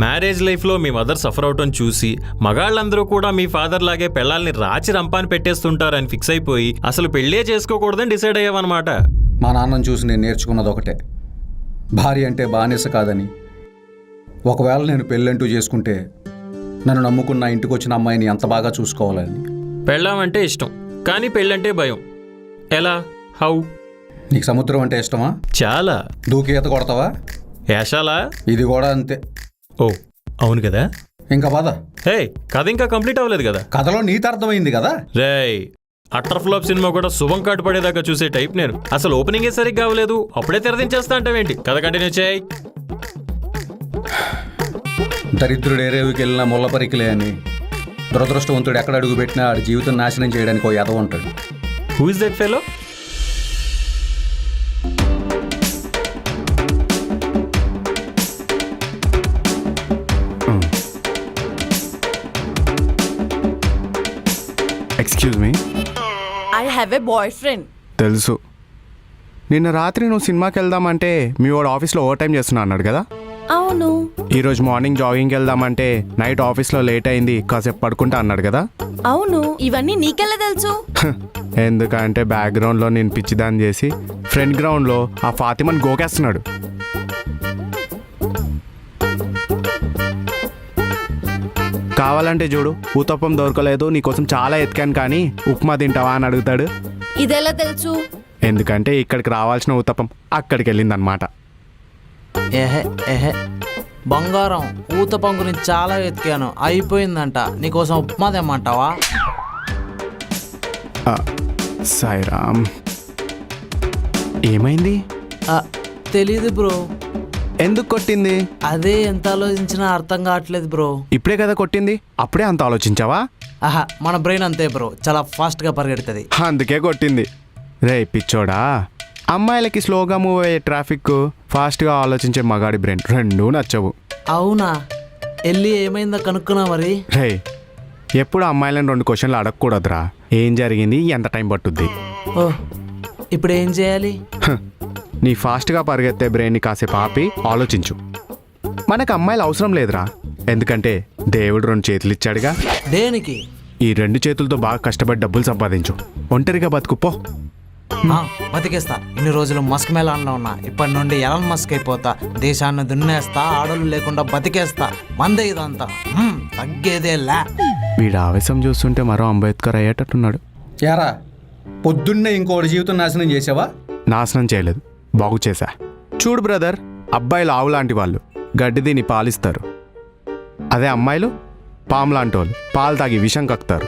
Marriage లైఫ్లో మీ mother suffer అవటం చూసి మగాళ్ళందరూ కూడా మీ ఫాదర్ లాగే పెళ్ళాల్ని రాచి రంపాని పెట్టేస్తుంటారని ఫిక్స్ అయిపోయి అసలు పెళ్ళే చేసుకోకూడదని డిసైడ్ అయ్యావన్నమాట. మా నాన్నని చూసి నేను నేర్చుకున్నది ఒకటే, భార్య అంటే బానిస కాదని. ఒకవేళ నేను పెళ్ళంటూ చేసుకుంటే నన్ను నమ్ముకున్న ఇంటికి వచ్చిన అమ్మాయిని ఎంత బాగా చూసుకోవాలని. పెళ్ళామంటే ఇష్టం కానీ పెళ్ళంటే భయం. ఎలా? హౌ? నీకు సముద్రం అంటే ఇష్టమా? చాలా. దూకి ఈత కొడతావా? యాషాలా? ఇది కూడా అంతే. ఓ అవును కదా. ఇంకా పద. హే, కథ ఇంకా కంప్లీట్ అవ్వలేదు కదా. కథలో నీతి అర్థమైంది కదా. రేయ్, అట్టర్ ఫ్లాప్ సినిమా కూడా శుభం కాటు పడేదాకా చూసే టైప్ నేను. అసలు ఓపెనింగే సరిగ్గా అవ్వలేదు, అప్పుడే తెరదించేస్తా అంటావేంటి? కథ కంటిన్యూ చేయి. దరిద్రుడు ఏరేవికి వెళ్ళిన ముళ్ళపరికిలే అని, దురదృష్టవంతుడు ఎక్కడ అడుగు పెట్టినా ఆడి జీవితం నాశనం చేయడానికి ఓ ఎదవ ఉంటాడు. Who is that fellow? Excuse me. I have a boy friend. తెలుసు. నిన్న రాత్రి నువ్వు సినిమాకి వెళ్దామంటే మీ వాడు ఆఫీస్లో ఓవర్ టైం చేస్తున్నా అన్నాడు కదా. అవును. ఈరోజు మార్నింగ్ జాగింగ్కి వెళ్దామంటే నైట్ ఆఫీస్లో లేట్ అయింది, కాసేపు పడుకుంటా అన్నాడు కదా. అవును. ఇవన్నీ నీకెలా తెలుసు? ఎందుకంటే బ్యాక్గ్రౌండ్లో నేను పిచ్చిదాన్ని చేసి ఫ్రంట్ గ్రౌండ్లో ఆ ఫాతిమని గోకేస్తున్నాడు. కావాలంటే చూడు, ఊతప్పం దొరకలేదు, నీకోసం చాలా ఎతికాను కానీ ఉప్మా తింటావా అని అడుగుతాడు. ఇదెలా తెలుసు? ఎందుకంటే ఇక్కడికి రావాల్సిన ఊతప్పం అక్కడికి వెళ్ళిందనమాట. ఏహే ఏహే బంగారం, ఊతప్పం గురించి చాలా వెతికాను, అయిపోయిందంట. నీకోసం ఉప్మా తెమ్మంటావా? సాయిరామ్, ఏమైంది? తెలీదు బ్రో. ఎందుకు కొట్టింది? అదే ఎంత ఆలోచించినా అర్థం కావట్లేదు బ్రో. ఇప్పుడే కదా కొట్టింది, అప్పుడే అంత ఆలోచించావా? ఆహా, మన బ్రెయిన్ అంతే బ్రో, చాలా ఫాస్ట్గా పరిగెడుతుంది. అందుకే కొట్టింది. రే పిచ్చోడా, అమ్మాయిలకి స్లోగా మూవ్ అయ్యే ట్రాఫిక్, ఫాస్ట్గా ఆలోచించే మగాడి బ్రెయిన్ రెండూ నచ్చవు. అవునా? వెళ్ళి ఏమైందో కనుక్కున్నా మరి. రే, ఎప్పుడు అమ్మాయిలను 2 క్వశ్చన్లు అడగకూడదురా. ఏం జరిగింది, ఎంత టైం పట్టుద్ది. ఓ, ఇప్పుడు ఏం చేయాలి? నీ ఫాస్ట్గా పరిగెత్తే బ్రెయిన్ని కాసేపు ఆపి ఆలోచించు. మనకు అమ్మాయిలు అవసరం లేదురా, ఎందుకంటే దేవుడు 2 చేతులు ఇచ్చాడుగా. దేనికి? ఈ 2 చేతులతో బాగా కష్టపడి డబ్బులు సంపాదించు, ఒంటరిగా బతుకుపో. బతికేస్తా. ఇన్ని రోజులు మస్క్ మెలాన్లో ఉన్నా, ఇప్పటి నుండి ఎలన్ మస్క్ అయిపోతా. దేశాన్ని దున్నేస్తా, ఆడోళ్ళు లేకుండా బతికేస్తా. మందే ఇదంతా, తగ్గేదేలా. వీడు ఆవేశం చూస్తుంటే మరో అంబేద్కర్ అయ్యేటట్టున్నాడు. యారా, పొద్దున్నే ఇంకోటి జీవితం నాశనం చేసావా? నాశనం చేయలేదు, బాగు చేశా. చూడు బ్రదర్, అబ్బాయిలు ఆవు లాంటి వాళ్ళు, గడ్డి తిని పాలిస్తారు. అదే అమ్మాయిలు పాము లాంటి వాళ్ళు, పాలు తాగి విషం కక్కుతారు.